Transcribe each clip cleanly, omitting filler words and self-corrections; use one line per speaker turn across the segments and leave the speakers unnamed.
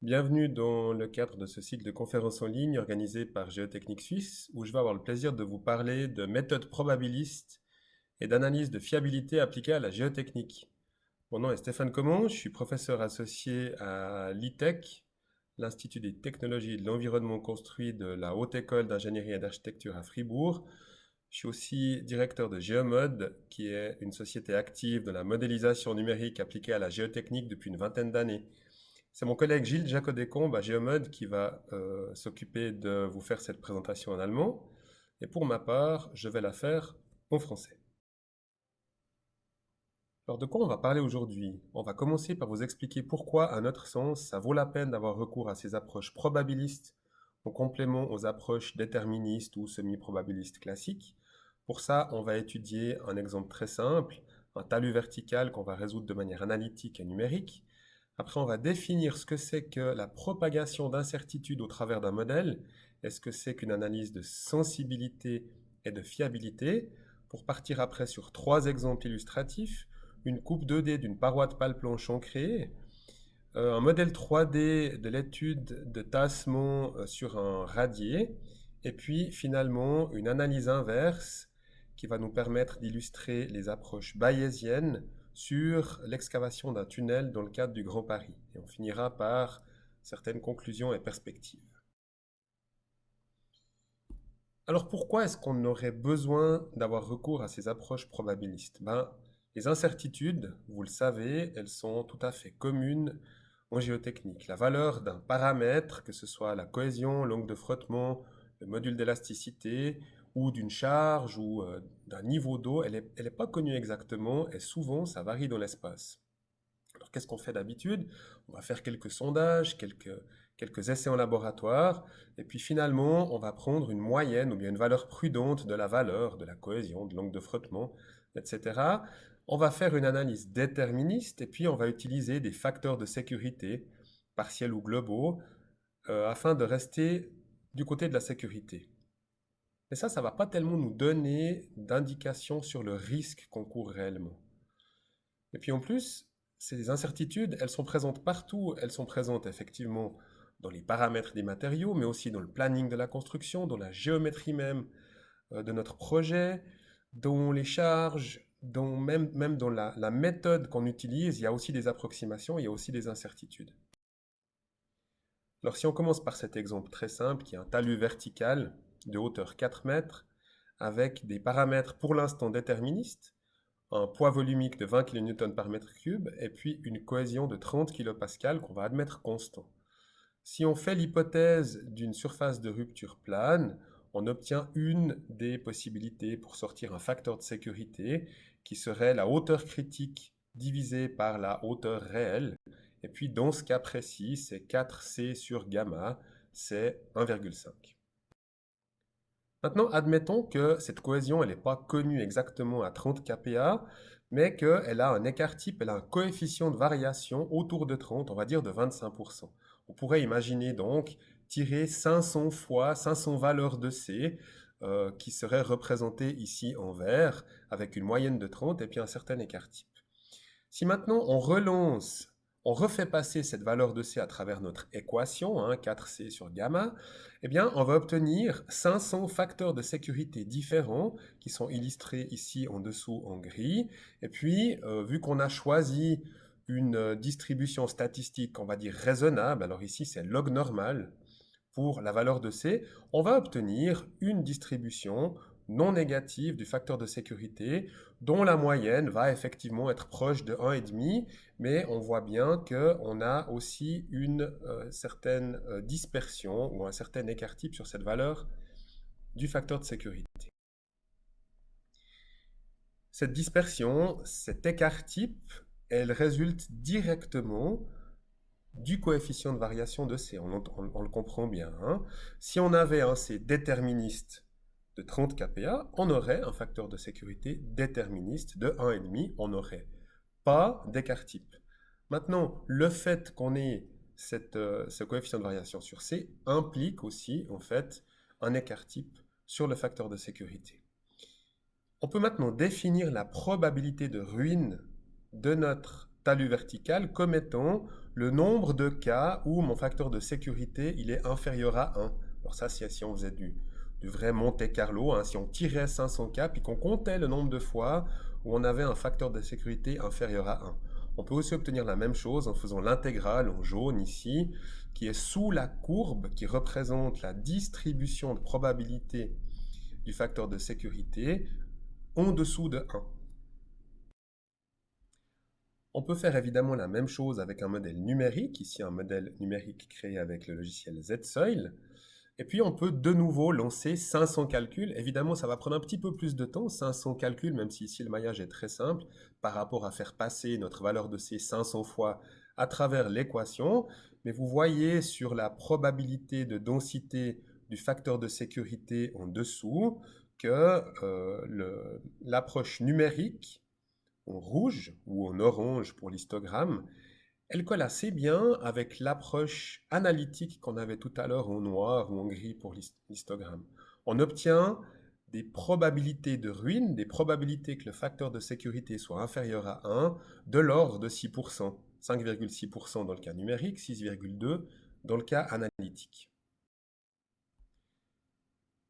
Bienvenue dans le cadre de ce cycle de conférences en ligne organisé par Géotechnique Suisse, où je vais avoir le plaisir de vous parler de méthodes probabilistes et d'analyse de fiabilité appliquées à la géotechnique. Mon nom est Stéphane Comon, je suis professeur associé à l'ITEC, l'Institut des technologies et de l'environnement construit de la Haute École d'ingénierie et d'architecture à Fribourg. Je suis aussi directeur de Géomode, qui est une société active de la modélisation numérique appliquée à la géotechnique depuis une vingtaine d'années. C'est mon collègue Gilles Jacot-Descombes à Géomode qui va s'occuper de vous faire cette présentation en allemand. Et pour ma part, je vais la faire en français. Alors de quoi on va parler aujourd'hui? On va commencer par vous expliquer pourquoi, à notre sens, ça vaut la peine d'avoir recours à ces approches probabilistes en complément aux approches déterministes ou semi-probabilistes classiques. Pour ça, on va étudier un exemple très simple, un talus vertical qu'on va résoudre de manière analytique et numérique. Après, on va définir ce que c'est que la propagation d'incertitude au travers d'un modèle. Est-ce que c'est qu'une analyse de sensibilité et de fiabilité? Pour partir après sur trois exemples illustratifs, une coupe 2D d'une paroi de pale planche ancrée, un modèle 3D de l'étude de tassement sur un radier, et puis finalement une analyse inverse qui va nous permettre d'illustrer les approches bayésiennes sur l'excavation d'un tunnel dans le cadre du Grand Paris. Et on finira par certaines conclusions et perspectives. Alors pourquoi est-ce qu'on aurait besoin d'avoir recours à ces approches probabilistes? Les incertitudes, vous le savez, elles sont tout à fait communes en géotechnique. La valeur d'un paramètre, que ce soit la cohésion, l'angle de frottement, le module d'élasticité, ou d'une charge, ou d'un niveau d'eau, elle est pas connue exactement, et souvent ça varie dans l'espace. Alors qu'est-ce qu'on fait d'habitude? On va faire quelques sondages, quelques essais en laboratoire, et puis finalement, on va prendre une moyenne ou bien une valeur prudente de la valeur, de la cohésion, de l'angle de frottement, etc. On va faire une analyse déterministe, et puis on va utiliser des facteurs de sécurité, partiels ou globaux, afin de rester du côté de la sécurité. Mais ça ne va pas tellement nous donner d'indications sur le risque qu'on court réellement. Et puis en plus, ces incertitudes, elles sont présentes partout. Elles sont présentes effectivement dans les paramètres des matériaux, mais aussi dans le planning de la construction, dans la géométrie même de notre projet, dans les charges, même dans la méthode qu'on utilise. Il y a aussi des approximations, il y a aussi des incertitudes. Alors si on commence par cet exemple très simple, qui est un talus vertical de hauteur 4 mètres, avec des paramètres pour l'instant déterministes, un poids volumique de 20 kN par mètre cube, et puis une cohésion de 30 kPa qu'on va admettre constant. Si on fait l'hypothèse d'une surface de rupture plane, on obtient une des possibilités pour sortir un facteur de sécurité qui serait la hauteur critique divisée par la hauteur réelle. Et puis dans ce cas précis, c'est 4C sur gamma, c'est 1,5. Maintenant, admettons que cette cohésion, elle n'est pas connue exactement à 30 kPa, mais qu'elle a un écart type, elle a un coefficient de variation autour de 30, on va dire de 25%. On pourrait imaginer donc tirer 500 fois 500 valeurs de C qui seraient représentées ici en vert, avec une moyenne de 30 et puis un certain écart type. Si maintenant on refait passer cette valeur de C à travers notre équation, 4C sur gamma, eh bien, on va obtenir 500 facteurs de sécurité différents qui sont illustrés ici en dessous en gris. Et puis, vu qu'on a choisi une distribution statistique, on va dire raisonnable, alors ici c'est log normal, pour la valeur de C, on va obtenir une distribution non négative du facteur de sécurité dont la moyenne va effectivement être proche de 1,5, mais on voit bien qu'on a aussi une certaine dispersion ou un certain écart type sur cette valeur du facteur de sécurité. Cette dispersion, cet écart type, elle résulte directement du coefficient de variation de C. On le comprend bien. Si on avait un C déterministe de 30 kPa, on aurait un facteur de sécurité déterministe de 1,5. On n'aurait pas d'écart type. Maintenant, le fait qu'on ait ce coefficient de variation sur C implique aussi, en fait, un écart type sur le facteur de sécurité. On peut maintenant définir la probabilité de ruine de notre talus vertical comme étant le nombre de cas où mon facteur de sécurité il est inférieur à 1. Alors ça, si on faisait du vrai Monte Carlo, hein, si on tirait 500 cas, puis qu'on comptait le nombre de fois où on avait un facteur de sécurité inférieur à 1. On peut aussi obtenir la même chose en faisant l'intégrale en jaune ici, qui est sous la courbe qui représente la distribution de probabilité du facteur de sécurité en dessous de 1. On peut faire évidemment la même chose avec un modèle numérique, ici un modèle numérique créé avec le logiciel ZSoil. Et puis on peut de nouveau lancer 500 calculs. Évidemment, ça va prendre un petit peu plus de temps, 500 calculs, même si ici le maillage est très simple, par rapport à faire passer notre valeur de C 500 fois à travers l'équation. Mais vous voyez sur la probabilité de densité du facteur de sécurité en dessous que l'approche numérique en rouge ou en orange pour l'histogramme, elle colle assez bien avec l'approche analytique qu'on avait tout à l'heure en noir ou en gris pour l'histogramme. On obtient des probabilités de ruine, des probabilités que le facteur de sécurité soit inférieur à 1, de l'ordre de 6%, 5,6% dans le cas numérique, 6,2% dans le cas analytique.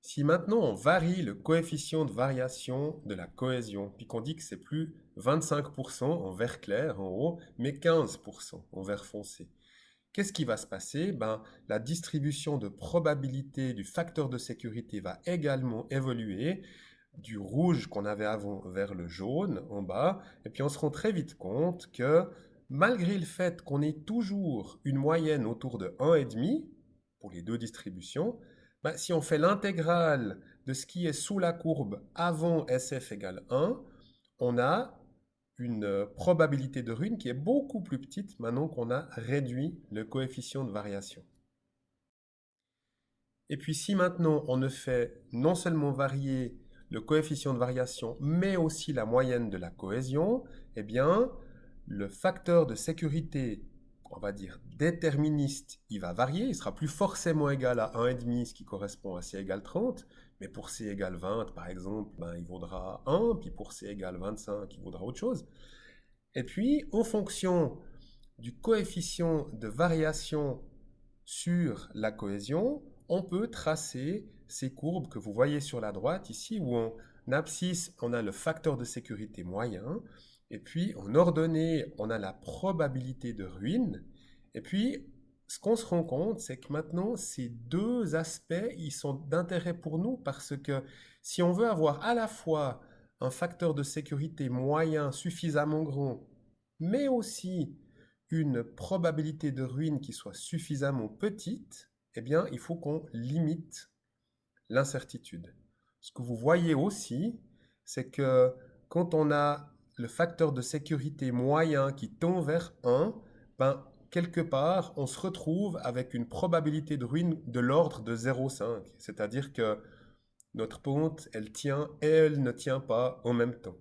Si maintenant on varie le coefficient de variation de la cohésion, puis qu'on dit que c'est plus 25% en vert clair en haut, mais 15% en vert foncé, qu'est-ce qui va se passer? La distribution de probabilité du facteur de sécurité va également évoluer du rouge qu'on avait avant vers le jaune en bas, et puis on se rend très vite compte que malgré le fait qu'on ait toujours une moyenne autour de 1,5 pour les deux distributions, si on fait l'intégrale de ce qui est sous la courbe avant SF égale 1, on a une probabilité de ruine qui est beaucoup plus petite maintenant qu'on a réduit le coefficient de variation. Et puis si maintenant on ne fait non seulement varier le coefficient de variation, mais aussi la moyenne de la cohésion, eh bien, le facteur de sécurité, on va dire déterministe, il va varier, il sera plus forcément égal à 1,5, ce qui correspond à C égale 30, mais pour C égale 20, par exemple, il vaudra 1, puis pour C égale 25, il vaudra autre chose. Et puis, en fonction du coefficient de variation sur la cohésion, on peut tracer ces courbes que vous voyez sur la droite ici, où en abscisse, on a le facteur de sécurité moyen, et puis en ordonnée, on a la probabilité de ruine, et puis ce qu'on se rend compte, c'est que maintenant, ces deux aspects, ils sont d'intérêt pour nous, parce que si on veut avoir à la fois un facteur de sécurité moyen suffisamment grand, mais aussi une probabilité de ruine qui soit suffisamment petite, eh bien, il faut qu'on limite l'incertitude. Ce que vous voyez aussi, c'est que quand on a le facteur de sécurité moyen qui tend vers 1, quelque part, on se retrouve avec une probabilité de ruine de l'ordre de 0,5. C'est-à-dire que notre pente, elle tient et elle ne tient pas en même temps.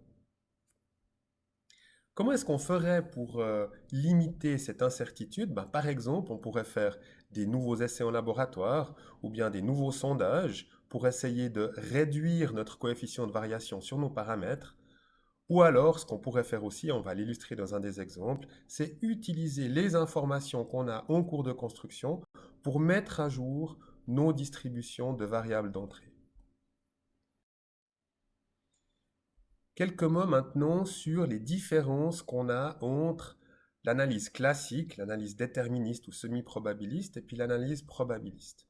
Comment est-ce qu'on ferait pour limiter cette incertitude? Par exemple, on pourrait faire des nouveaux essais en laboratoire ou bien des nouveaux sondages pour essayer de réduire notre coefficient de variation sur nos paramètres. Ou alors, ce qu'on pourrait faire aussi, on va l'illustrer dans un des exemples, c'est utiliser les informations qu'on a en cours de construction pour mettre à jour nos distributions de variables d'entrée. Quelques mots maintenant sur les différences qu'on a entre l'analyse classique, l'analyse déterministe ou semi-probabiliste, et puis l'analyse probabiliste.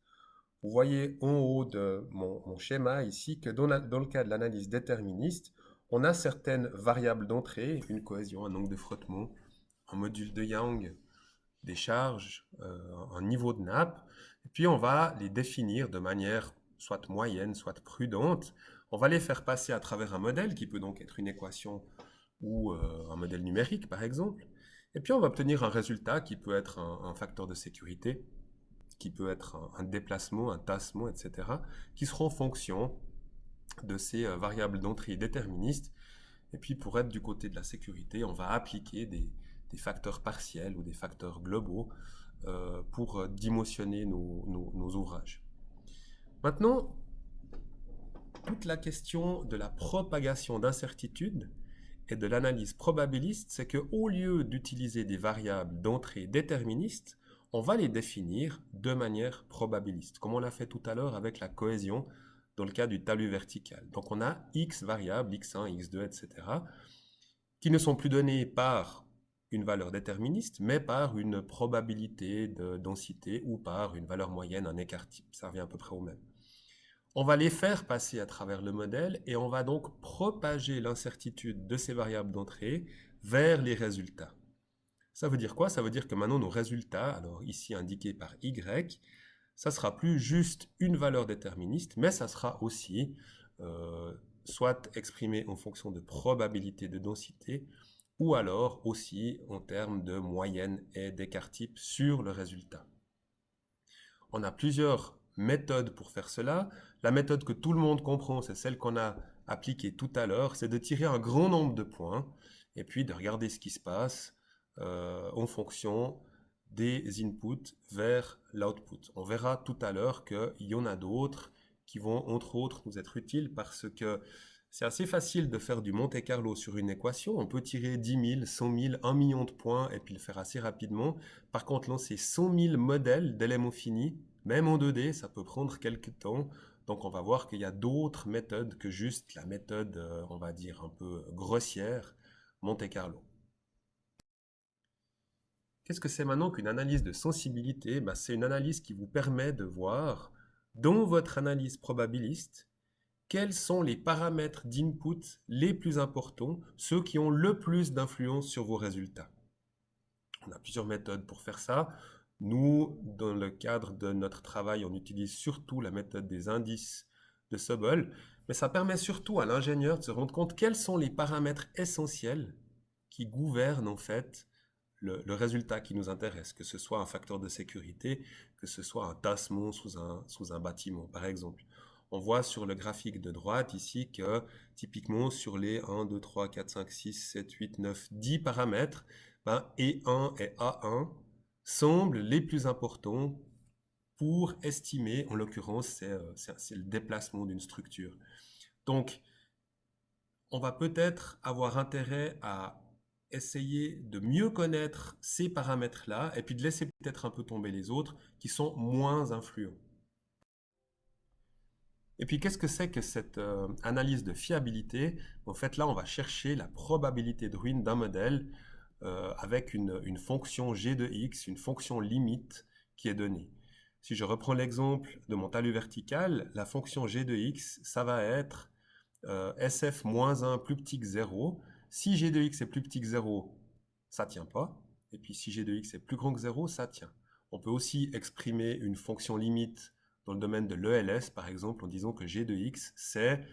Vous voyez en haut de mon schéma ici que dans le cas de l'analyse déterministe, on a certaines variables d'entrée, une cohésion, un angle de frottement, un module de Young, des charges, un niveau de nappe, et puis on va les définir de manière soit moyenne, soit prudente. On va les faire passer à travers un modèle qui peut donc être une équation ou un modèle numérique par exemple, et puis on va obtenir un résultat qui peut être un facteur de sécurité, qui peut être un déplacement, un tassement, etc., qui seront en fonction de ces variables d'entrée déterministes. Et puis pour être du côté de la sécurité, on va appliquer des facteurs partiels ou des facteurs globaux pour dimensionner nos ouvrages. Maintenant, toute la question de la propagation d'incertitude et de l'analyse probabiliste, c'est qu'au lieu d'utiliser des variables d'entrée déterministes, on va les définir de manière probabiliste, comme on l'a fait tout à l'heure avec la cohésion dans le cas du talus vertical. Donc on a x variables, x1, x2, etc., qui ne sont plus données par une valeur déterministe, mais par une probabilité de densité ou par une valeur moyenne, un écart type. Ça revient à peu près au même. On va les faire passer à travers le modèle et on va donc propager l'incertitude de ces variables d'entrée vers les résultats. Ça veut dire quoi? Ça veut dire que maintenant nos résultats, alors ici indiqués par y, ça sera plus juste une valeur déterministe, mais ça sera aussi soit exprimé en fonction de probabilité de densité, ou alors aussi en termes de moyenne et d'écart type sur le résultat. On a plusieurs méthodes pour faire cela. La méthode que tout le monde comprend, c'est celle qu'on a appliquée tout à l'heure, c'est de tirer un grand nombre de points et puis de regarder ce qui se passe en fonction des inputs vers l'output. On verra tout à l'heure qu'il y en a d'autres qui vont entre autres nous être utiles parce que c'est assez facile de faire du Monte Carlo sur une équation. On peut tirer 10 000, 100 000, 1 million de points et puis le faire assez rapidement. Par contre, lancer 100 000 modèles d'LMO fini, même en 2D, ça peut prendre quelques temps. Donc on va voir qu'il y a d'autres méthodes que juste la méthode, on va dire, un peu grossière, Monte Carlo. Qu'est-ce que c'est maintenant qu'une analyse de sensibilité? C'est une analyse qui vous permet de voir, dans votre analyse probabiliste, quels sont les paramètres d'input les plus importants, ceux qui ont le plus d'influence sur vos résultats. On a plusieurs méthodes pour faire ça. Nous, dans le cadre de notre travail, on utilise surtout la méthode des indices de Sobol, mais ça permet surtout à l'ingénieur de se rendre compte quels sont les paramètres essentiels qui gouvernent en fait le résultat qui nous intéresse, que ce soit un facteur de sécurité, que ce soit un tassement sous un bâtiment, par exemple. On voit sur le graphique de droite ici que typiquement sur les 1, 2, 3, 4, 5, 6, 7, 8, 9, 10 paramètres, E1 et A1 semblent les plus importants pour estimer, en l'occurrence, c'est le déplacement d'une structure. Donc, on va peut-être avoir intérêt à essayer de mieux connaître ces paramètres-là et puis de laisser peut-être un peu tomber les autres qui sont moins influents. Et puis, qu'est-ce que c'est que cette analyse de fiabilité? En fait, là, on va chercher la probabilité de ruine d'un modèle avec une fonction g de x, une fonction limite qui est donnée. Si je reprends l'exemple de mon talus vertical, la fonction g de x, ça va être SF-1 plus petit que 0. Si g de x est plus petit que 0, ça ne tient pas. Et puis si g de x est plus grand que 0, ça tient. On peut aussi exprimer une fonction limite dans le domaine de l'ELS, par exemple, en disant que g de x, c'est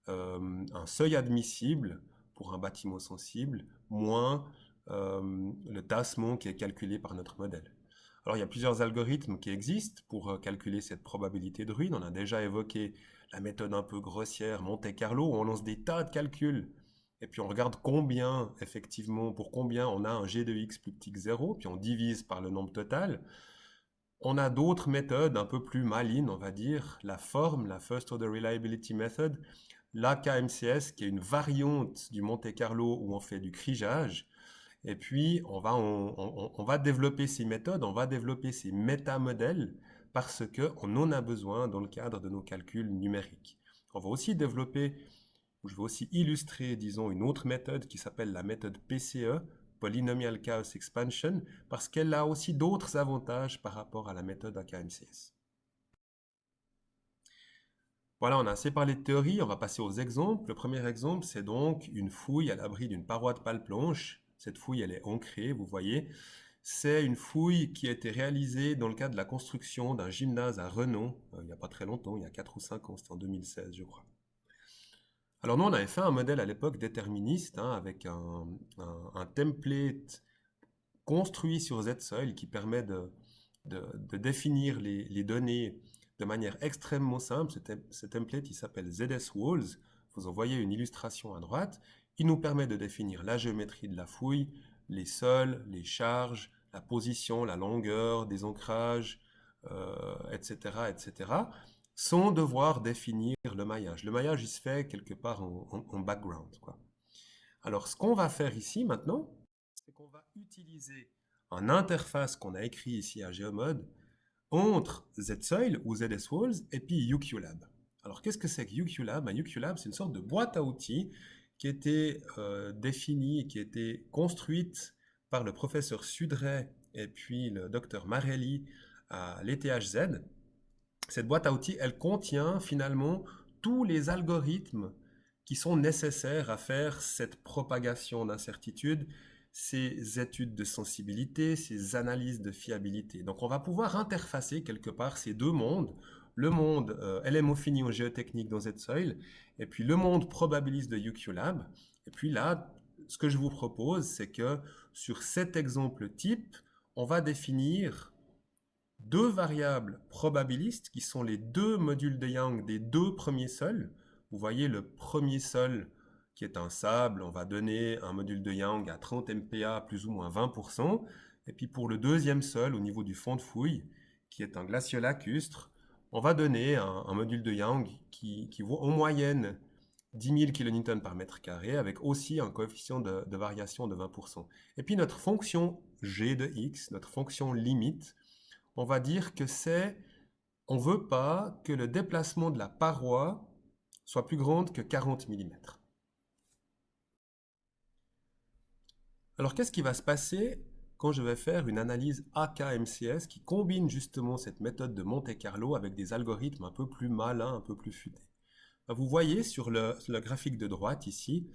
un seuil admissible pour un bâtiment sensible, moins le tassement qui est calculé par notre modèle. Alors, il y a plusieurs algorithmes qui existent pour calculer cette probabilité de ruine. On a déjà évoqué la méthode un peu grossière Monte Carlo, où on lance des tas de calculs, et puis on regarde combien, effectivement, pour combien on a un g de x plus petit que 0, puis on divise par le nombre total. On a d'autres méthodes un peu plus malines, on va dire, la forme, la First Order Reliability Method, la KMCS, qui est une variante du Monte Carlo où on fait du crigeage. Et puis, on va développer ces méthodes, on va développer ces métamodèles parce qu'on en a besoin dans le cadre de nos calculs numériques. On va aussi développer, ou je vais aussi illustrer, disons, une autre méthode qui s'appelle la méthode PCE, Polynomial Chaos Expansion, parce qu'elle a aussi d'autres avantages par rapport à la méthode AKMCS. Voilà, on a assez parlé de théorie, on va passer aux exemples. Le premier exemple, c'est donc une fouille à l'abri d'une paroi de pale planche. Cette fouille, elle est ancrée, vous voyez. C'est une fouille qui a été réalisée dans le cadre de la construction d'un gymnase à Renon, il n'y a pas très longtemps, il y a 4 ou 5 ans, c'était en 2016, je crois. Alors nous, on avait fait un modèle à l'époque déterministe, avec un template construit sur ZSoil qui permet de définir les données de manière extrêmement simple. Ce template, il s'appelle ZS Walls. Vous en voyez une illustration à droite. Il nous permet de définir la géométrie de la fouille, les sols, les charges, la position, la longueur des ancrages, etc., etc., sans devoir définir le maillage. Le maillage, il se fait quelque part en background, quoi. Alors, ce qu'on va faire ici maintenant, c'est qu'on va utiliser un interface qu'on a écrit ici à Geomod entre ZSoil ou ZSWalls et puis UQLab. Alors, qu'est-ce que c'est que UQLab? UQLab, c'est une sorte de boîte à outils qui a été définie, qui a été construite par le professeur Sudray et puis le docteur Marelli à l'ETHZ. Cette boîte à outils, elle contient finalement tous les algorithmes qui sont nécessaires à faire cette propagation d'incertitude, ces études de sensibilité, ces analyses de fiabilité. Donc on va pouvoir interfacer quelque part ces deux mondes, le monde LMO fini en géotechnique dans ZSoil, et puis le monde probabiliste de UQLab. Et puis là, ce que je vous propose, c'est que sur cet exemple type, on va définir deux variables probabilistes qui sont les deux modules de Young des deux premiers sols. Vous voyez le premier sol qui est un sable, on va donner un module de Young à 30 MPa plus ou moins 20%. Et puis pour le deuxième sol au niveau du fond de fouille, qui est un glacier lacustre, on va donner un module de Young qui vaut en moyenne 10 000 kN par mètre carré avec aussi un coefficient de variation de 20%. Et puis notre fonction g de x, notre fonction limite, on va dire que on ne veut pas que le déplacement de la paroi soit plus grande que 40 mm. Alors qu'est-ce qui va se passer quand je vais faire une analyse AKMCS qui combine justement cette méthode de Monte-Carlo avec des algorithmes un peu plus malins, un peu plus futés? Vous voyez sur le graphique de droite ici,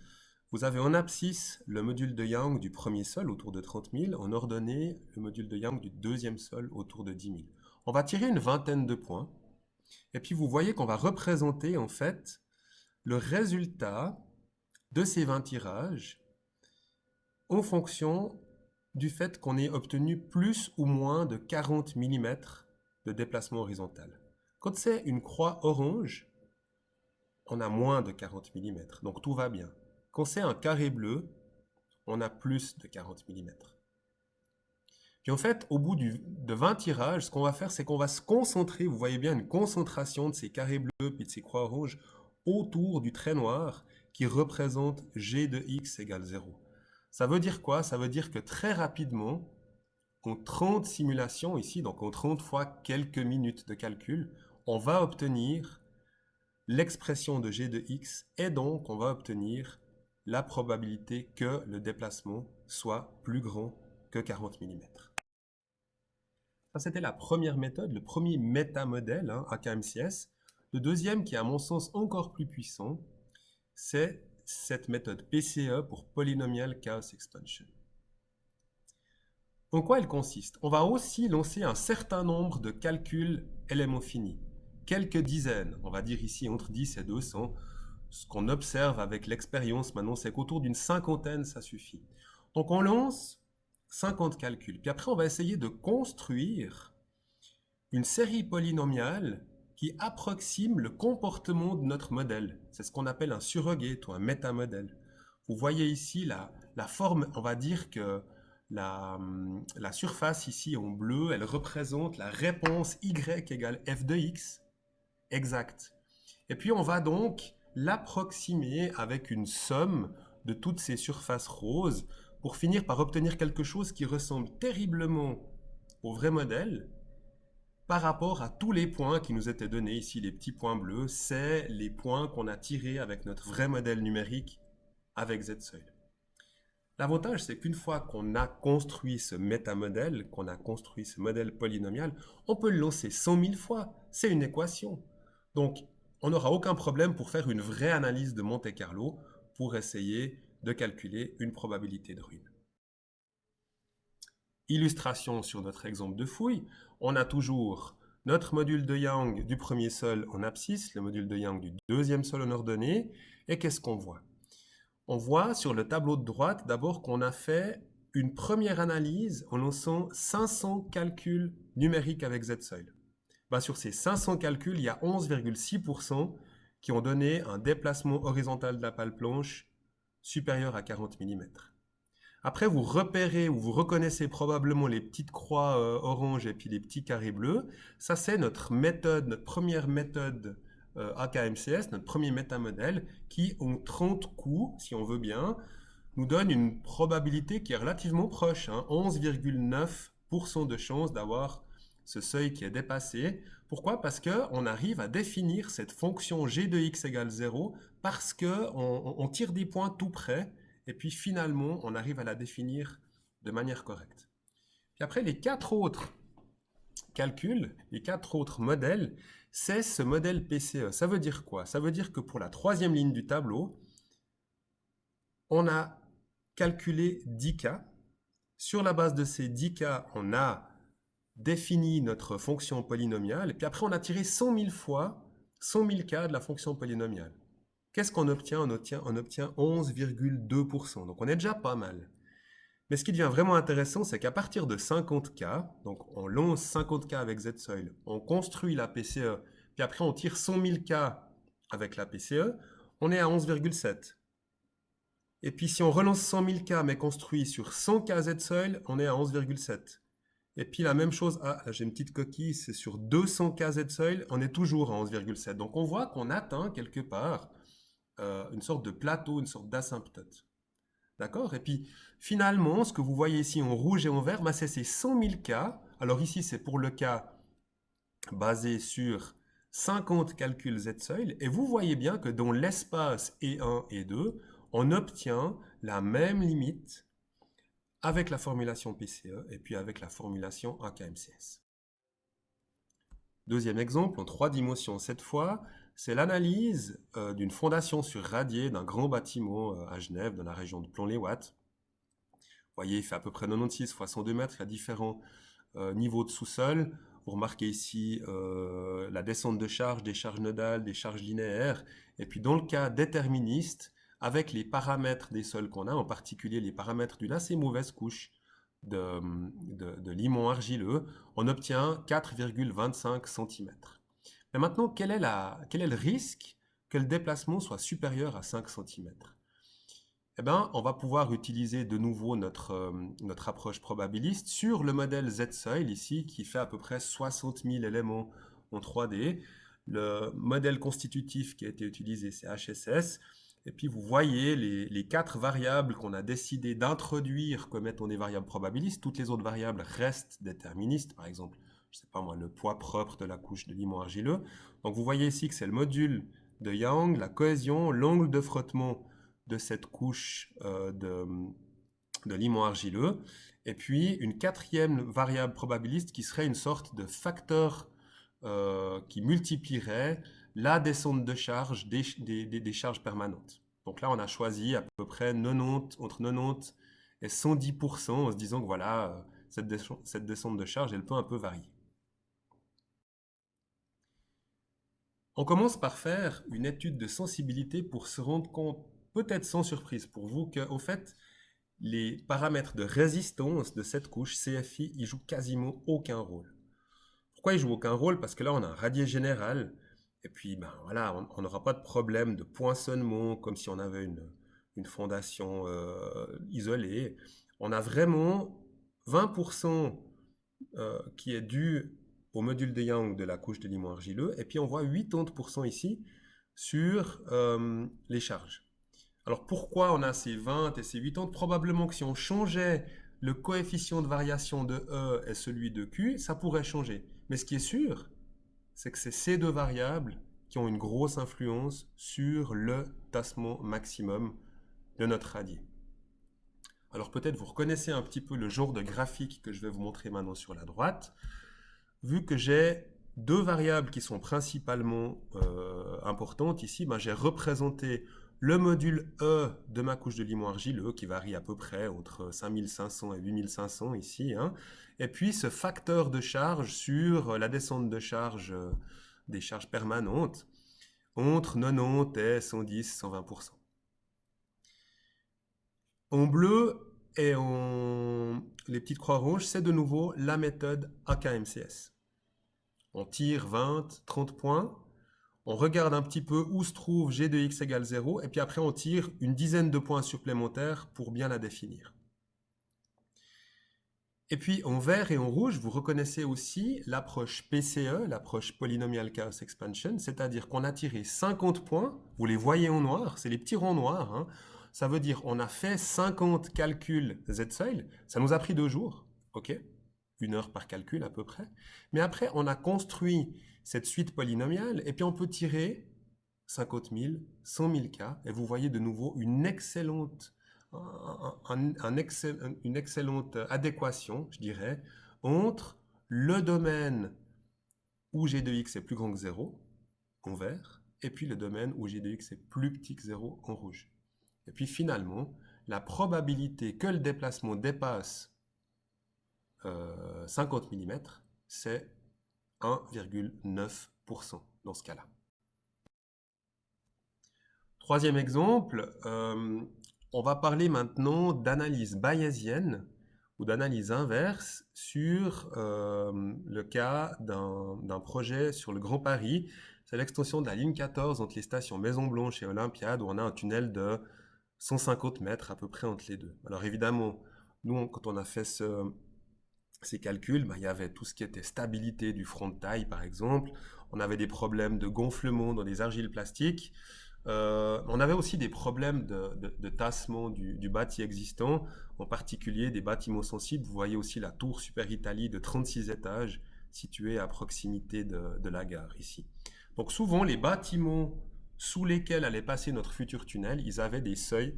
vous avez en abscisse le module de Young du premier sol autour de 30 000, en ordonnée le module de Young du deuxième sol autour de 10 000. On va tirer une vingtaine de points, et puis vous voyez qu'on va représenter en fait le résultat de ces 20 tirages en fonction du fait qu'on ait obtenu plus ou moins de 40 mm de déplacement horizontal. Quand c'est une croix orange, on a moins de 40 mm, donc tout va bien. Quand c'est un carré bleu, on a plus de 40 mm. Puis en fait, au bout de 20 tirages, ce qu'on va faire, c'est qu'on va se concentrer, vous voyez bien une concentration de ces carrés bleus puis de ces croix rouges autour du trait noir qui représente g de x égale 0. Ça veut dire quoi? Ça veut dire que très rapidement, en 30 simulations ici, donc en 30 fois quelques minutes de calcul, on va obtenir l'expression de g de x et donc on va obtenir la probabilité que le déplacement soit plus grand que 40 mm. Ça, c'était la première méthode, le premier métamodèle, AKMCS. Le deuxième, qui est à mon sens encore plus puissant, c'est cette méthode PCE pour Polynomial Chaos Expansion. En quoi elle consiste? On va aussi lancer un certain nombre de calculs LMO finis. Quelques dizaines, on va dire ici entre 10 et 200. Ce qu'on observe avec l'expérience maintenant, c'est qu'autour d'une cinquantaine, ça suffit. Donc on lance 50 calculs. Puis après, on va essayer de construire une série polynomiale qui approxime le comportement de notre modèle. C'est ce qu'on appelle un surrogate ou un métamodèle. Vous voyez ici la forme, on va dire que la surface ici en bleu, elle représente la réponse y égale f de x exacte. Et puis on va donc l'approximer avec une somme de toutes ces surfaces roses pour finir par obtenir quelque chose qui ressemble terriblement au vrai modèle par rapport à tous les points qui nous étaient donnés ici, les petits points bleus, c'est les points qu'on a tirés avec notre vrai modèle numérique avec ZSoil. L'avantage, c'est qu'une fois qu'on a construit ce métamodèle, qu'on a construit ce modèle polynomial, on peut le lancer 100 000 fois. C'est une équation. Donc, on n'aura aucun problème pour faire une vraie analyse de Monte-Carlo pour essayer de calculer une probabilité de ruine. Illustration sur notre exemple de fouille, on a toujours notre module de Young du premier sol en abscisse, le module de Young du deuxième sol en ordonnée, et qu'est-ce qu'on voit? On voit sur le tableau de droite d'abord qu'on a fait une première analyse en lançant 500 calculs numériques avec ZSoil. Sur ces 500 calculs, il y a 11,6% qui ont donné un déplacement horizontal de la pale planche supérieur à 40 mm. Après, vous repérez ou vous reconnaissez probablement les petites croix oranges et puis les petits carrés bleus. Ça, c'est notre méthode, notre première méthode AKMCS, notre premier métamodèle, qui ont 30 coups, si on veut bien, nous donne une probabilité qui est relativement proche, hein, 11,9% de chance d'avoir ce seuil qui est dépassé. Pourquoi? Parce qu'on arrive à définir cette fonction g de x égale 0 parce qu'on tire des points tout près et puis finalement on arrive à la définir de manière correcte. Puis après, les 4 autres calculs, les 4 autres modèles, c'est ce modèle PCE. Ça veut dire quoi? Ça veut dire que pour la troisième ligne du tableau, on a calculé 10 cas. Sur la base de ces 10 cas, on a défini notre fonction polynomiale, et puis après on a tiré 100 000 fois 100 000 cas de la fonction polynomiale. Qu'est-ce qu'on obtient? On obtient 11,2%, donc on est déjà pas mal. Mais ce qui devient vraiment intéressant, c'est qu'à partir de 50 cas, donc on lance 50 cas avec Z-Soil, on construit la PCE, puis après on tire 100 000 cas avec la PCE, on est à 11,7. Et puis si on relance 100 000 cas mais construit sur 100 cas Z-Soil, on est à 11,7. Et puis la même chose, là j'ai une petite coquille, c'est sur 200 cas Z-Soil, on est toujours à 11,7. Donc on voit qu'on atteint quelque part une sorte de plateau, une sorte d'asymptote. D'accord? Et puis finalement, ce que vous voyez ici en rouge et en vert, c'est ces 100 000 cas. Alors ici, c'est pour le cas basé sur 50 calculs Z-Soil. Et vous voyez bien que dans l'espace E1 et 2, on obtient la même limite avec la formulation PCE et puis avec la formulation AKMCS. Deuxième exemple, en 3 dimensions cette fois, c'est l'analyse d'une fondation sur radier d'un grand bâtiment à Genève, dans la région de Plon-les-Ouates. Vous voyez, il fait à peu près 96 fois 102 mètres, il y a différents niveaux de sous-sol. Vous remarquez ici la descente de charge, des charges nodales, des charges linéaires. Et puis dans le cas déterministe, avec les paramètres des sols qu'on a, en particulier les paramètres d'une assez mauvaise couche de limon argileux, on obtient 4,25 cm. Mais maintenant, quel est le risque que le déplacement soit supérieur à 5 cm? Eh bien, on va pouvoir utiliser de nouveau notre approche probabiliste sur le modèle Z-Soil ici, qui fait à peu près 60 000 éléments en 3D. Le modèle constitutif qui a été utilisé, c'est HSS. Et puis, vous voyez les 4 variables qu'on a décidé d'introduire comme étant des variables probabilistes. Toutes les autres variables restent déterministes. Par exemple, je ne sais pas moi, le poids propre de la couche de limon argileux. Donc, vous voyez ici que c'est le module de Young, la cohésion, l'angle de frottement de cette couche de limon argileux, et puis une quatrième variable probabiliste qui serait une sorte de facteur qui multiplierait la descente de charge des charges permanentes. Donc là, on a choisi à peu près entre 90 et 110% en se disant que voilà, cette descente de charge, elle peut un peu varier. On commence par faire une étude de sensibilité pour se rendre compte, peut-être sans surprise pour vous, qu'au fait, les paramètres de résistance de cette couche CFI, ils jouent quasiment aucun rôle. Pourquoi ils jouent aucun rôle? Parce que là, on a un radier général, et puis voilà, on n'aura pas de problème de poinçonnement comme si on avait une fondation isolée. On a vraiment 20% qui est dû au module de Young de la couche de limon argileux, et puis on voit 80% ici sur les charges. Alors pourquoi on a ces 20 et ces 80? Probablement que si on changeait le coefficient de variation de E et celui de Q, ça pourrait changer. Mais ce qui est sûr, c'est que c'est ces deux variables qui ont une grosse influence sur le tassement maximum de notre radier. Alors peut-être vous reconnaissez un petit peu le genre de graphique que je vais vous montrer maintenant sur la droite. Vu que j'ai deux variables qui sont principalement importantes ici, j'ai représenté le module E de ma couche de limon argileux qui varie à peu près entre 5500 et 8500 ici, hein, et puis ce facteur de charge sur la descente de charge des charges permanentes entre 90 et 110, 120%. En bleu et en les petites croix rouges, c'est de nouveau la méthode AKMCS. On tire 20, 30 points, on regarde un petit peu où se trouve g de x égale 0, et puis après on tire une dizaine de points supplémentaires pour bien la définir. Et puis en vert et en rouge, vous reconnaissez aussi l'approche PCE, l'approche Polynomial Chaos Expansion, c'est-à-dire qu'on a tiré 50 points, vous les voyez en noir, c'est les petits ronds noirs, hein. Ça veut dire on a fait 50 calculs Z-seuil, ça nous a pris 2 jours, ok? 1 heure par calcul à peu près. Mais après, on a construit cette suite polynomiale et puis on peut tirer 50 000, 100 000 cas et vous voyez de nouveau une excellente adéquation, je dirais, entre le domaine où g de x est plus grand que 0, en vert, et puis le domaine où g de x est plus petit que 0, en rouge. Et puis finalement, la probabilité que le déplacement dépasse 50 mm, c'est 1,9% dans ce cas-là. Troisième exemple, on va parler maintenant d'analyse bayésienne ou d'analyse inverse sur le cas d'un projet sur le Grand Paris. C'est l'extension de la ligne 14 entre les stations Maison-Blanche et Olympiade, où on a un tunnel de 150 mètres à peu près entre les deux. Alors évidemment, nous, quand on a fait ces calculs, il y avait tout ce qui était stabilité du front de taille, par exemple. On avait des problèmes de gonflement dans des argiles plastiques. On avait aussi des problèmes de tassement du bâti existant, en particulier des bâtiments sensibles. Vous voyez aussi la tour Super Italie de 36 étages située à proximité de la gare ici. Donc souvent, les bâtiments sous lesquels allait passer notre futur tunnel, ils avaient des seuils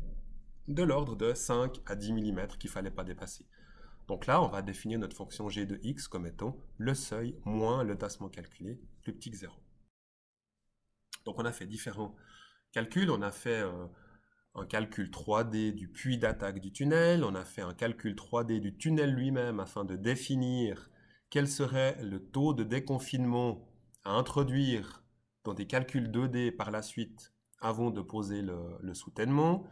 de l'ordre de 5 à 10 mm qu'il ne fallait pas dépasser. Donc là, on va définir notre fonction g de x comme étant le seuil moins le tassement calculé plus petit que 0. Donc on a fait différents calculs. On a fait un calcul 3D du puits d'attaque du tunnel. On a fait un calcul 3D du tunnel lui-même afin de définir quel serait le taux de déconfinement à introduire dans des calculs 2D par la suite avant de poser le soutènement.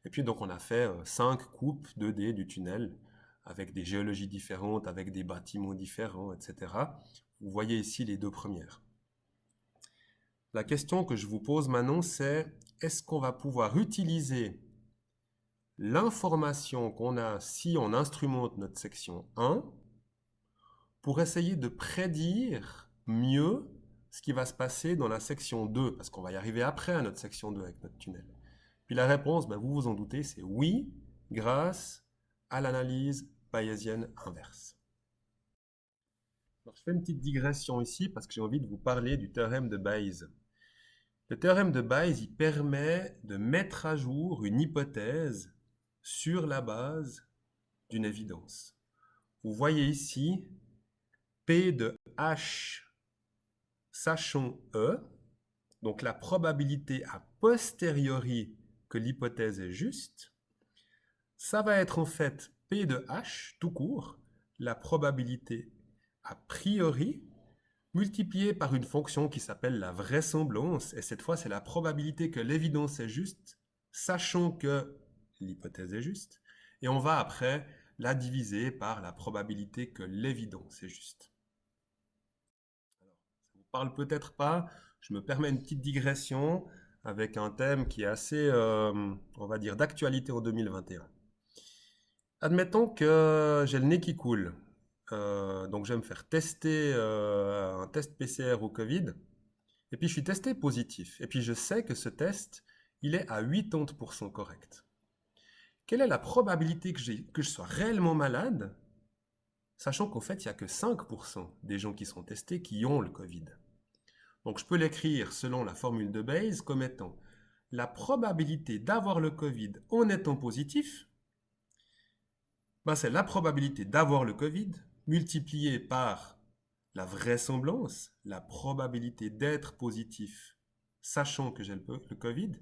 Et puis donc on a fait 5 coupes 2D du tunnel avec des géologies différentes, avec des bâtiments différents, etc. Vous voyez ici les 2 premières. La question que je vous pose maintenant, c'est est-ce qu'on va pouvoir utiliser l'information qu'on a si on instrumente notre section 1 pour essayer de prédire mieux ce qui va se passer dans la section 2, parce qu'on va y arriver après à notre section 2 avec notre tunnel. Puis la réponse, vous vous en doutez, c'est oui, grâce à l'analyse bayésienne inverse. Alors, je fais une petite digression ici parce que j'ai envie de vous parler du théorème de Bayes. Le théorème de Bayes, il permet de mettre à jour une hypothèse sur la base d'une évidence. Vous voyez ici P de H sachant E, donc la probabilité a posteriori que l'hypothèse est juste, ça va être en fait P de H tout court, la probabilité a priori, multipliée par une fonction qui s'appelle la vraisemblance, et cette fois c'est la probabilité que l'évidence est juste, sachant que l'hypothèse est juste, et on va après la diviser par la probabilité que l'évidence est juste. Alors, ça ne vous parle peut-être pas, je me permets une petite digression avec un thème qui est assez, on va dire, d'actualité en 2021. Admettons que j'ai le nez qui coule. Donc je vais me faire tester un test PCR au Covid. Et puis je suis testé positif. Et puis je sais que ce test, il est à 80% correct. Quelle est la probabilité que je sois réellement malade, sachant qu'en fait, il n'y a que 5% des gens qui sont testés qui ont le Covid. Donc je peux l'écrire selon la formule de Bayes comme étant la probabilité d'avoir le Covid en étant positif, c'est la probabilité d'avoir le Covid multipliée par la vraisemblance, la probabilité d'être positif, sachant que j'ai le Covid,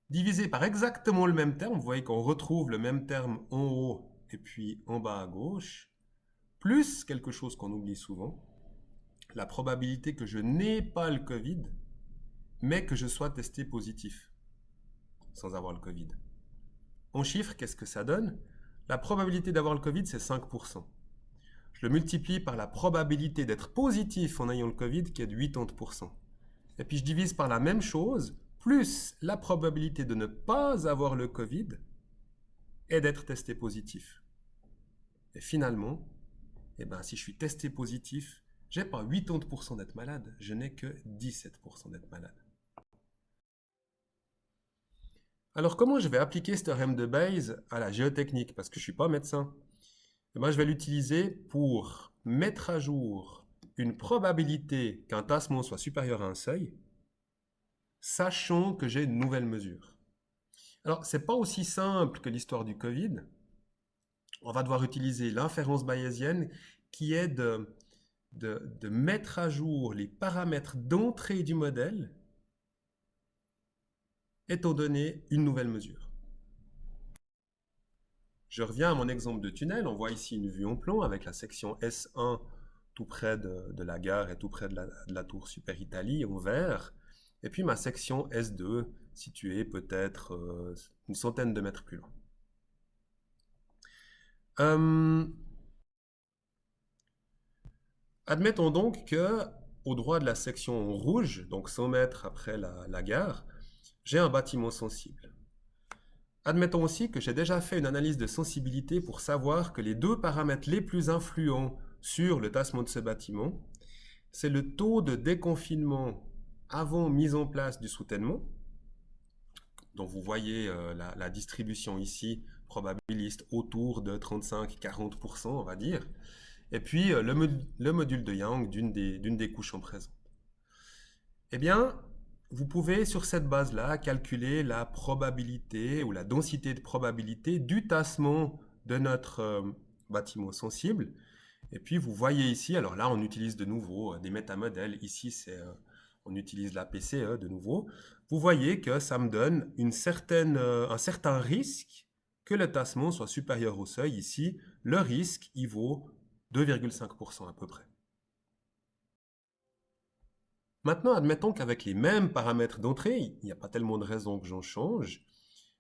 divisé par exactement le même terme, vous voyez qu'on retrouve le même terme en haut et puis en bas à gauche, plus quelque chose qu'on oublie souvent, la probabilité que je n'ai pas le Covid, mais que je sois testé positif, sans avoir le Covid. En chiffres, qu'est-ce que ça donne? La probabilité d'avoir le Covid, c'est 5%. Je le multiplie par la probabilité d'être positif en ayant le Covid, qui est de 80%. Et puis je divise par la même chose, plus la probabilité de ne pas avoir le Covid et d'être testé positif. Et finalement, si je suis testé positif, je n'ai pas 80% d'être malade, je n'ai que 17% d'être malade. Alors, comment je vais appliquer ce théorème de Bayes à la géotechnique? Parce que je ne suis pas médecin. Eh ben, je vais l'utiliser pour mettre à jour une probabilité qu'un tassement soit supérieur à un seuil, sachant que j'ai une nouvelle mesure. Alors, ce n'est pas aussi simple que l'histoire du Covid. On va devoir utiliser l'inférence bayésienne qui est de mettre à jour les paramètres d'entrée du modèle étant donné une nouvelle mesure. Je reviens à mon exemple de tunnel. On voit ici une vue en plan avec la section S1 tout près de la gare et tout près de la tour Super Italie en vert. Et puis ma section S2 située peut-être une centaine de mètres plus loin. Admettons donc que au droit de la section rouge, donc 100 mètres après la gare, j'ai un bâtiment sensible. Admettons aussi que j'ai déjà fait une analyse de sensibilité pour savoir que les deux paramètres les plus influents sur le tassement de ce bâtiment, c'est le taux de déconfinement avant mise en place du soutènement. Donc vous voyez la distribution ici, probabiliste autour de 35-40%, on va dire. Et puis le module de Young d'une des couches en présent. Eh bien, vous pouvez sur cette base-là calculer la probabilité ou la densité de probabilité du tassement de notre bâtiment sensible. Et puis vous voyez ici, alors là on utilise de nouveau des métamodèles, ici on utilise la PCE de nouveau. Vous voyez que ça me donne un certain risque que le tassement soit supérieur au seuil. Ici, le risque, il vaut 2,5% à peu près. Maintenant, admettons qu'avec les mêmes paramètres d'entrée, il n'y a pas tellement de raison que j'en change.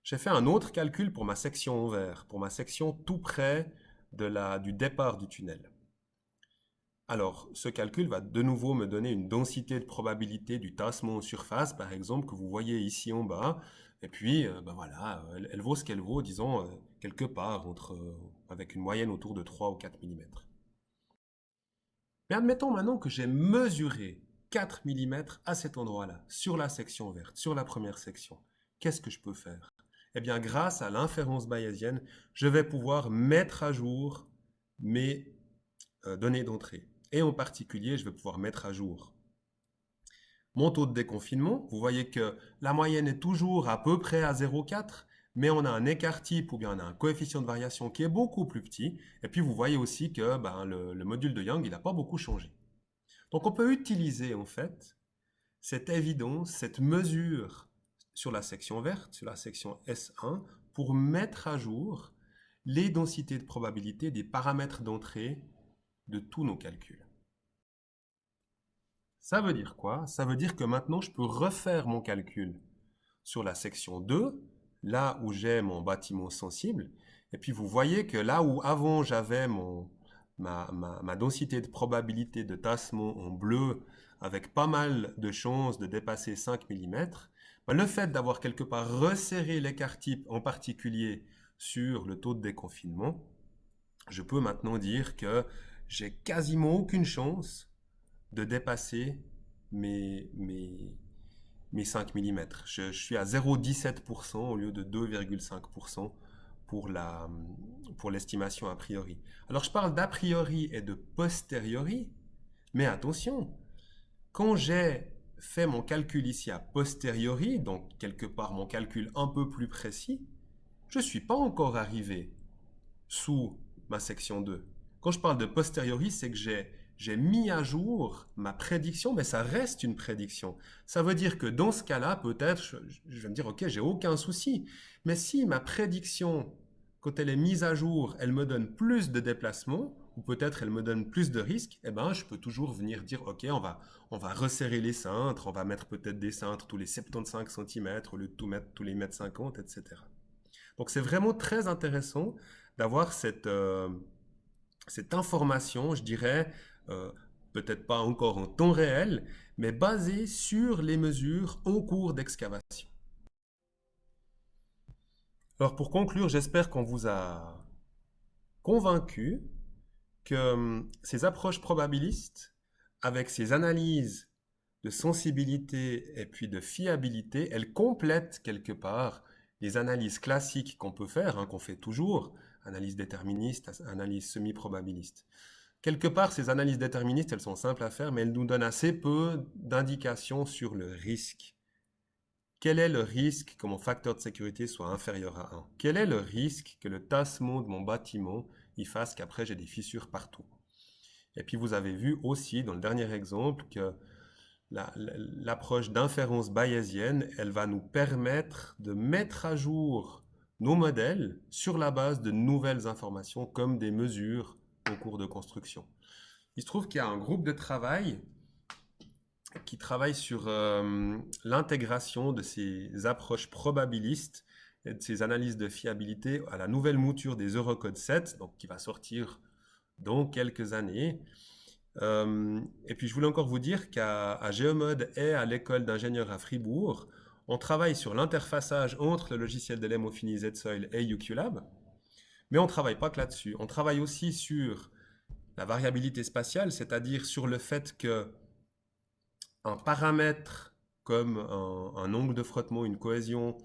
J'ai fait un autre calcul pour ma section en vert, pour ma section tout près du départ du tunnel. Alors, ce calcul va de nouveau me donner une densité de probabilité du tassement en surface, par exemple, que vous voyez ici en bas. Et puis, ben voilà, elle vaut ce qu'elle vaut, disons, quelque part, avec une moyenne autour de 3 ou 4 mm. Mais admettons maintenant que j'ai mesuré 4 mm à cet endroit-là, sur la section verte, sur la première section. Qu'est-ce que je peux faire? Eh bien, grâce à l'inférence bayésienne, je vais pouvoir mettre à jour mes données d'entrée. Et en particulier, je vais pouvoir mettre à jour mon taux de déconfinement. Vous voyez que la moyenne est toujours à peu près à 0,4, mais on a un écart type ou bien on a un coefficient de variation qui est beaucoup plus petit. Et puis vous voyez aussi que le module de Young, il n'a pas beaucoup changé. Donc on peut utiliser en fait cette évidence, cette mesure sur la section verte, sur la section S1, pour mettre à jour les densités de probabilité des paramètres d'entrée de tous nos calculs. Ça veut dire quoi? Ça veut dire que maintenant, je peux refaire mon calcul sur la section 2, là où j'ai mon bâtiment sensible. Et puis, vous voyez que là où avant, j'avais ma densité de probabilité de tassement en bleu, avec pas mal de chances de dépasser 5 mm, le fait d'avoir quelque part resserré l'écart type, en particulier sur le taux de déconfinement, je peux maintenant dire que j'ai quasiment aucune chance de dépasser mes 5 mm. Je suis à 0,17% au lieu de 2,5% pour l'estimation a priori. Alors je parle d'a priori et de posteriori, mais attention, quand j'ai fait mon calcul ici a posteriori, donc quelque part mon calcul un peu plus précis, je ne suis pas encore arrivé sous ma section 2. Quand je parle de posteriori, c'est que j'ai mis à jour ma prédiction, mais ça reste une prédiction. Ça veut dire que dans ce cas-là, peut-être, je vais me dire, ok, j'ai aucun souci. Mais si ma prédiction, quand elle est mise à jour, elle me donne plus de déplacement, ou peut-être elle me donne plus de risques, eh ben, je peux toujours venir dire, ok, on va resserrer les cintres, on va mettre peut-être des cintres tous les 75 cm, au lieu de tout mettre tous les 1,50 m, etc. Donc c'est vraiment très intéressant d'avoir cette information, je dirais, peut-être pas encore en temps réel, mais basée sur les mesures en cours d'excavation. Alors pour conclure, j'espère qu'on vous a convaincu que ces approches probabilistes, avec ces analyses de sensibilité et puis de fiabilité, elles complètent quelque part les analyses classiques qu'on peut faire, hein, qu'on fait toujours, analyse déterministe, analyse semi-probabiliste. Quelque part, ces analyses déterministes, elles sont simples à faire, mais elles nous donnent assez peu d'indications sur le risque. Quel est le risque que mon facteur de sécurité soit inférieur à 1? Quel est le risque que le tassement de mon bâtiment y fasse qu'après j'ai des fissures partout? Et puis vous avez vu aussi dans le dernier exemple que l'approche d'inférence bayésienne, elle va nous permettre de mettre à jour nos modèles sur la base de nouvelles informations comme des mesures en cours de construction. Il se trouve qu'il y a un groupe de travail qui travaille sur l'intégration de ces approches probabilistes et de ces analyses de fiabilité à la nouvelle mouture des Eurocode 7, donc qui va sortir dans quelques années. Et puis je voulais encore vous dire qu'à Géomode et à l'école d'ingénieurs à Fribourg, on travaille sur l'interfaçage entre le logiciel de l'Homophilie Z-Soil et UQLab, mais on ne travaille pas que là-dessus. On travaille aussi sur la variabilité spatiale, c'est-à-dire sur le fait que un paramètre comme un angle de frottement, une cohésion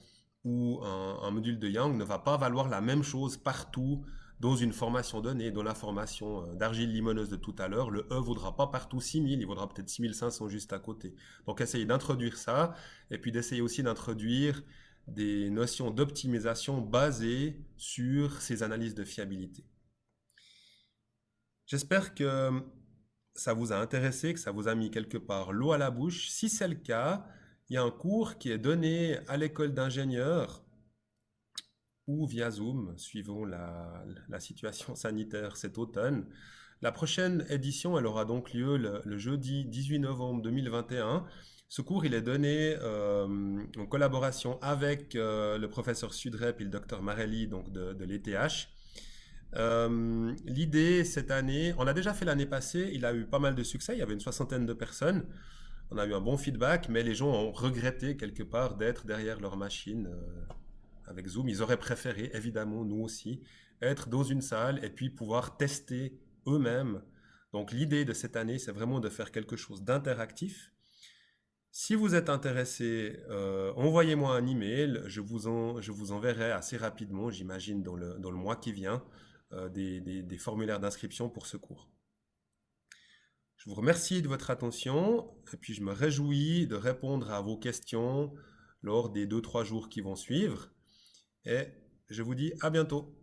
ou un module de Young ne va pas valoir la même chose partout dans une formation donnée. Dans la formation d'argile limoneuse de tout à l'heure, le E ne vaudra pas partout 6000, il vaudra peut-être 6500 juste à côté. Donc essayez d'introduire ça et puis d'essayer aussi d'introduire des notions d'optimisation basées sur ces analyses de fiabilité. J'espère que ça vous a intéressé, que ça vous a mis quelque part l'eau à la bouche. Si c'est le cas, il y a un cours qui est donné à l'école d'ingénieurs ou via Zoom, suivant la situation sanitaire cet automne. La prochaine édition, elle aura donc lieu le jeudi 18 novembre 2021. Ce cours, il est donné en collaboration avec le professeur Sudrep et le docteur Marelli donc de l'ETH. L'idée cette année, on l'a déjà fait l'année passée, il a eu pas mal de succès, il y avait une 60aine de personnes, on a eu un bon feedback, mais les gens ont regretté quelque part d'être derrière leur machine avec Zoom. Ils auraient préféré, évidemment, nous aussi, être dans une salle et puis pouvoir tester eux-mêmes. Donc l'idée de cette année, c'est vraiment de faire quelque chose d'interactif. Si vous êtes intéressé, envoyez-moi un email, je vous enverrai assez rapidement, j'imagine dans le mois qui vient, des formulaires d'inscription pour ce cours. Je vous remercie de votre attention et puis je me réjouis de répondre à vos questions lors des 2-3 jours qui vont suivre et je vous dis à bientôt.